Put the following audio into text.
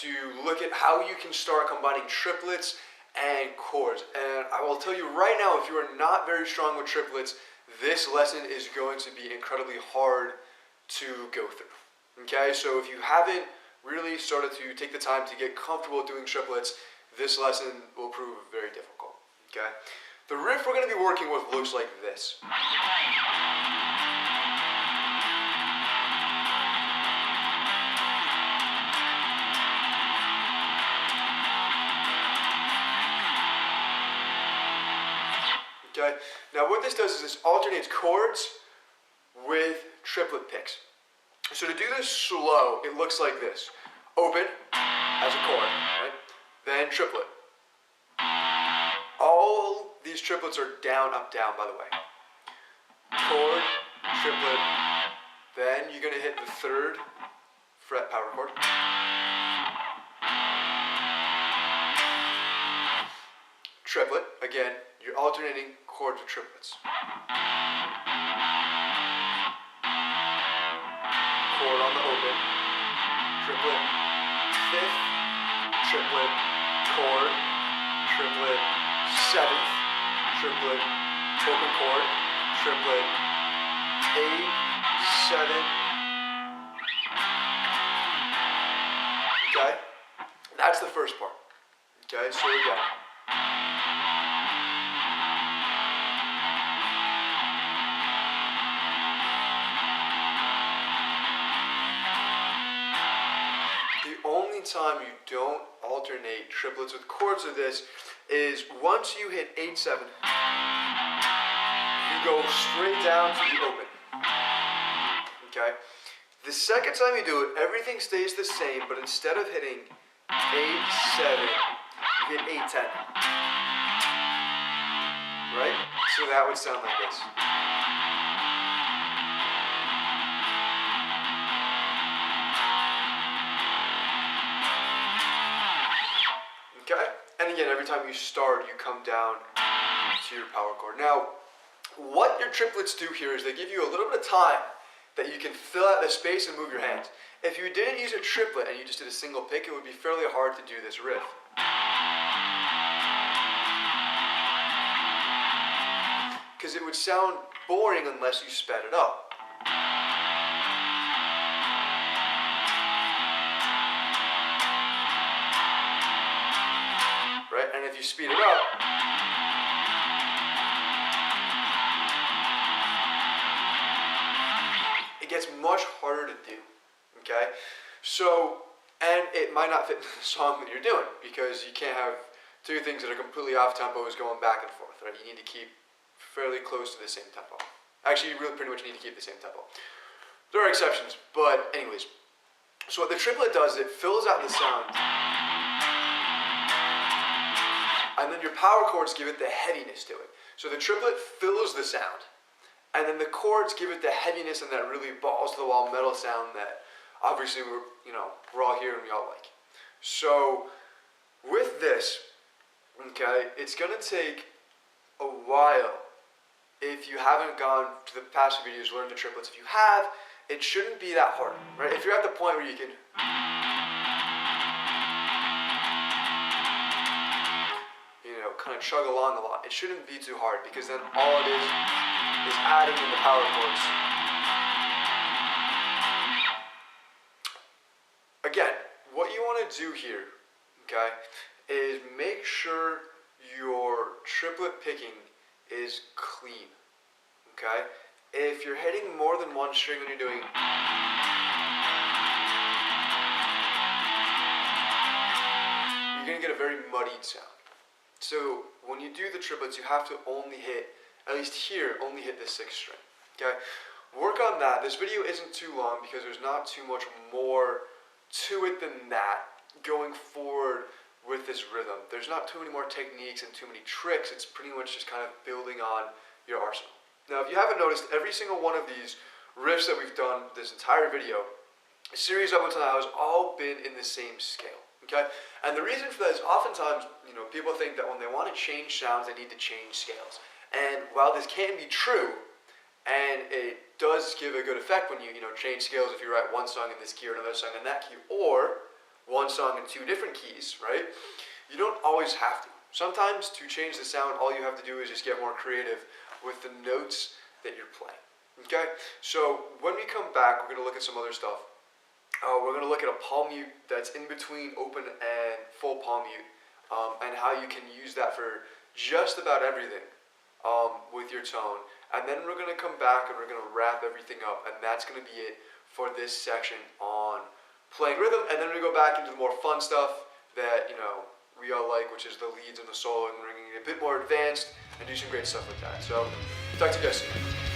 to look at how you can start combining triplets and chords. And I will tell you right now, if you are not very strong with triplets, this lesson is going to be incredibly hard to go through. Okay, so if you haven't really started to take the time to get comfortable doing triplets, this lesson will prove very difficult. Okay, the riff we're going to be working with looks like this. Okay, now what this does is this alternates chords with triplet picks. So to do this slow, it looks like this. Open as a chord, right? Then triplet. All these triplets are down, up, down, by the way. Chord, triplet, then you're going to hit the 3rd fret power chord. Triplet, again, you're alternating chords with triplets. Chord on the open, triplet, 5th, triplet, chord, triplet, 7th, triplet, open chord, triplet, 8, 7. Okay, that's the first part. Okay, so we got time you don't alternate triplets with chords of this is once you hit 8, 7, you go straight down to the open. Okay? The second time you do it, everything stays the same, but instead of hitting 8, 7, you hit 8, 10. Right? So that would sound like this. Okay? And again, every time you start, you come down to your power chord. Now, what your triplets do here is they give you a little bit of time that you can fill out the space and move your hands. If you didn't use a triplet and you just did a single pick, it would be fairly hard to do this riff. Because it would sound boring unless you sped it up. Right? And if you speed it up, it gets much harder to do. Okay? So, and it might not fit the song that you're doing because you can't have two things that are completely off tempo is going back and forth, right? You need to keep fairly close to the same tempo. Actually, you really pretty much need to keep the same tempo. There are exceptions, but anyways. So what the triplet does, it fills out the sound. And then your power chords give it the heaviness to it. So the triplet fills the sound. And then the chords give it the heaviness and that really balls to the wall metal sound that obviously we're all here and we all like. So with this, okay, it's gonna take a while. If you haven't gone to the past videos, learn the triplets. If you have, it shouldn't be that hard, right? If you're at the point where you can kind of chug along a lot, it shouldn't be too hard because then all it is adding in the power chords. Again, what you want to do here, okay, is make sure your triplet picking is clean, okay? If you're hitting more than one string when you're doing, you're going to get a very muddied sound. So when you do the triplets, you have to only hit, at least here, only hit the 6th string, okay? Work on that. This video isn't too long because there's not too much more to it than that going forward with this rhythm. There's not too many more techniques and too many tricks. It's pretty much just kind of building on your arsenal. Now, if you haven't noticed, every single one of these riffs that we've done this entire video, series up until now, has all been in the same scale. Okay? And the reason for that is oftentimes, people think that when they want to change sounds, they need to change scales. And while this can be true, and it does give a good effect when you change scales if you write one song in this key or another song in that key, or one song in two different keys, right? You don't always have to. Sometimes to change the sound, all you have to do is just get more creative with the notes that you're playing. Okay? So when we come back, we're going to look at some other stuff. We're going to look at a palm mute that's in between open and full palm mute, and how you can use that for just about everything with your tone. And then we're going to come back and we're going to wrap everything up, and that's going to be it for this section on playing rhythm. And then we go back into the more fun stuff that, you know, we all like, which is the leads and the solo, and bringing it a bit more advanced and do some great stuff with that. So, talk to you guys soon.